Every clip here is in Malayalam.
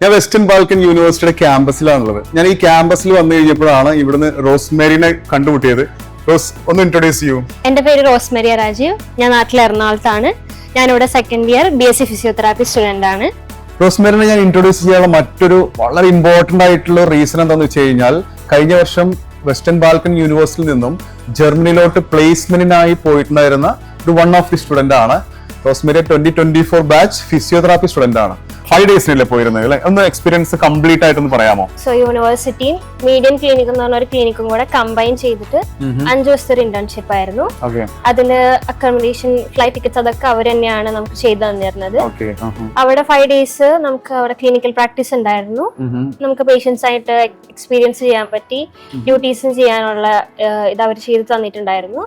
ഞാൻ വെസ്റ്റേൺ ബാൽക്കൺ യൂണിവേഴ്സിറ്റിയുടെ ക്യാമ്പസിലാണുള്ളത്. ഞാൻ ഈ ക്യാമ്പസിൽ വന്നു കഴിഞ്ഞപ്പോഴാണ് ഇവിടുന്ന് റോസ്മേരിനെ കണ്ടുമുട്ടിയത്. റോസ്, ഒന്ന് ഇൻട്രൊഡ്യൂസ് ചെയ്യൂ. എന്റെ പേര് റോസ്മേരി രാജീവ്. ഞാൻ നാട്ടിൽ എറണാകുളത്താണ്. ഞാനിവിടെ second year BSc physiotherapy student ആണ്. റോസ്മേരിനെ ഞാൻ ഇൻട്രൊഡ്യൂസ് ചെയ്യാനുള്ള മറ്റൊരു വളരെ ഇമ്പോർട്ടന്റ് ആയിട്ടുള്ള റീസൺ എന്താണെന്ന് വെച്ച് കഴിഞ്ഞാൽ, കഴിഞ്ഞ വർഷം വെസ്റ്റേൺ ബാൽക്കൺ യൂണിവേഴ്സിറ്റിയിൽ നിന്നും ജർമ്മനിയിലോട്ട് പ്ലേസ്മെന്റിനായി പോയിട്ടുണ്ടായിരുന്ന ഒരു വൺ ഓഫ് ദി സ്റ്റുഡന്റ് ആണ് റോസ്മേരി. 2024 ബാച്ച് ഫിസിയോതെറാപ്പി സ്റ്റുഡന്റ് ആണ്. 5 ഡേയ്സിനല്ലേ പോയിരുന്നത് അല്ലെ? ഒന്ന് എക്സ്പീരിയൻസ് കംപ്ലീറ്റ് ആയിട്ടൊന്ന് പറയാമോ? സോ യൂണിവേഴ്സിറ്റിയും മീഡിയം ക്ലിനിക് എന്ന് പറഞ്ഞ ഒരു ക്ലിനിക്കും കൂടെ കമ്പൈൻ ചെയ്തിട്ട് 5 ദിവസത്തെ ഒരു ഇന്റേൺഷിപ്പ് ആയിരുന്നു. അതില് അക്കോമഡേഷൻ, ഫ്ലൈറ്റ് ടിക്കറ്റ്സ് അതൊക്കെ അവർ തന്നെയാണ് നമുക്ക് ചെയ്തു തന്നിരുന്നത്. അവിടെ 5 ഡേയ്സ് നമുക്ക് അവിടെ ക്ലിനിക്കൽ പ്രാക്ടീസ് ഉണ്ടായിരുന്നു. നമുക്ക് പേഷ്യൻസ് ആയിട്ട് എക്സ്പീരിയൻസ് ചെയ്യാൻ പറ്റി. ഡ്യൂട്ടീസും ചെയ്യാനുള്ള ഇത് അവർ ചെയ്തു തന്നിട്ടുണ്ടായിരുന്നു.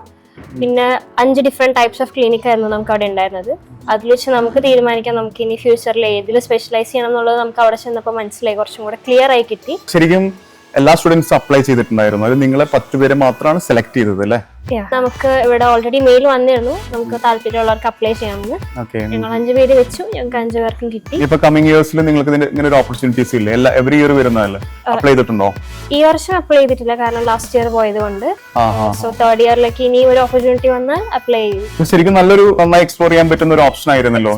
പിന്നെ 5 ഡിഫറെന്റ് ടൈപ്സ് ഓഫ് ക്ലിനിക് ആയിരുന്നു നമുക്ക് അവിടെ ഉണ്ടായിരുന്നത്. അതിൽ വെച്ച് നമുക്ക് തീരുമാനിക്കാം നമുക്ക് ഇനി ഫ്യൂച്ചറിൽ ഏതിൽ സ്പെഷ്യലൈസ് ചെയ്യണം എന്നുള്ളത് നമുക്ക് അവിടെ ചെന്നപ്പോൾ മനസ്സിലായി, കുറച്ചും കൂടെ ക്ലിയർ ആയി കിട്ടി. ശരിക്കും എല്ലാ സ്റ്റുഡൻസും അപ്ലൈ ചെയ്തിട്ടുണ്ടായിരുന്നു. അത് നിങ്ങളെ 10 പേരെ മാത്രമാണ് സെലക്ട് ചെയ്തത് അല്ലേ? നമുക്ക് ഇവിടെ ഓൾറെഡി മെയിൽ വന്നിരുന്നു, നമുക്ക് താല്പര്യമുള്ളവർക്ക് അപ്ലൈ ചെയ്യാമെന്ന്. ഞങ്ങൾ 5 പേര് വെച്ചു, ഞങ്ങൾക്ക് 5 പേർക്കും കിട്ടി. ഇപ്പൊ കമ്മിങ് ഇയേഴ്സിൽ നിങ്ങൾക്ക് ഇങ്ങനെ ഒരു ഓപ്പർച്യൂണിറ്റീസ് ഇല്ലേ? എവറി ഇയർ വരുന്നതല്ലേ? അപ്ലൈ ചെയ്തിട്ടുണ്ടോ? ഈ വർഷം അപ്ലൈ ചെയ്തിട്ടില്ല, കാരണം ലാസ്റ്റ് ഇയർ പോയത് കൊണ്ട്. സോ തേർഡ് ഇയറിലേക്ക് ഇനി ഒരു ഓപ്പർച്യൂണിറ്റി വന്നാൽ അപ്ലൈ ചെയ്യും. ശരിക്കും നല്ലൊരു നന്നായി എക്സ്പ്ലോർ ചെയ്യാൻ പറ്റുന്ന ഒരു ഓപ്ഷൻ ആയിരുന്നല്ലോ.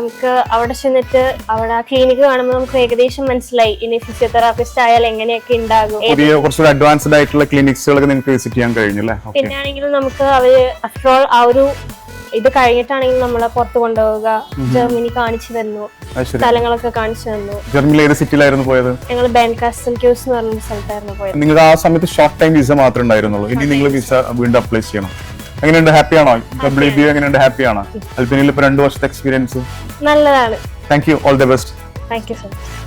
നമുക്ക് അവിടെ ചെന്നിട്ട് അവിടെ ക്ലിനിക്ക് കാണുമ്പോൾ നമുക്ക് ഏകദേശം മനസ്സിലായി ഇനി ഫിസിയോതെറാപ്പിസ്റ്റ് ആയാൽ എങ്ങനെയൊക്കെ ഉണ്ടാകും. പുതിയ കുറച്ചുകൂടി അഡ്വാൻസ്ഡ് ആയിട്ടുള്ള ക്ലിനിക്സുകളൊക്കെ നിങ്ങൾക്ക് വിസിറ്റ് ചെയ്യാൻ കഴിഞ്ഞല്ലേ? പിന്നെയാണെങ്കിലും നമുക്ക് അവര് ആഫ്റ്റർ ഓൾ ആ ഒരു ഇത് കഴിഞ്ഞിട്ടാണെങ്കിൽ നമ്മളെ പുറത്ത് കൊണ്ടുപോവുക, ജർമ്മനി കാണിച്ചു തന്നു, സ്ഥലങ്ങളൊക്കെ കാണിച്ചു തന്നു. ജർമ്മനിയിൽ ഏത് സിറ്റിയിലായിരുന്നു പോയത്? ഞങ്ങൾ ബെൻകാസ്റ്റൻക്യൂസ് എന്ന് പറഞ്ഞ സ്ഥലത്തായിരുന്നു പോയത്. നിങ്ങൾ ആ സമയത്ത് ഷോർട്ട് ടൈം വിസ മാത്രമേ ഉണ്ടായിരുന്നുള്ളൂ. ഇനി നിങ്ങൾ വിസ വീണ്ടും അപ്ലൈ ചെയ്യണം. എങ്ങനെയുണ്ട്? ഹാപ്പിയാണോ? WBO എങ്ങനെയുണ്ട്? ഹാപ്പിയാണോ? അൽപിനിൽ ഇപ്പൊ 2 വർഷത്തെ എക്സ്പീരിയൻസ് നല്ലതാണ്. Thank you. All the best. Thank you so much.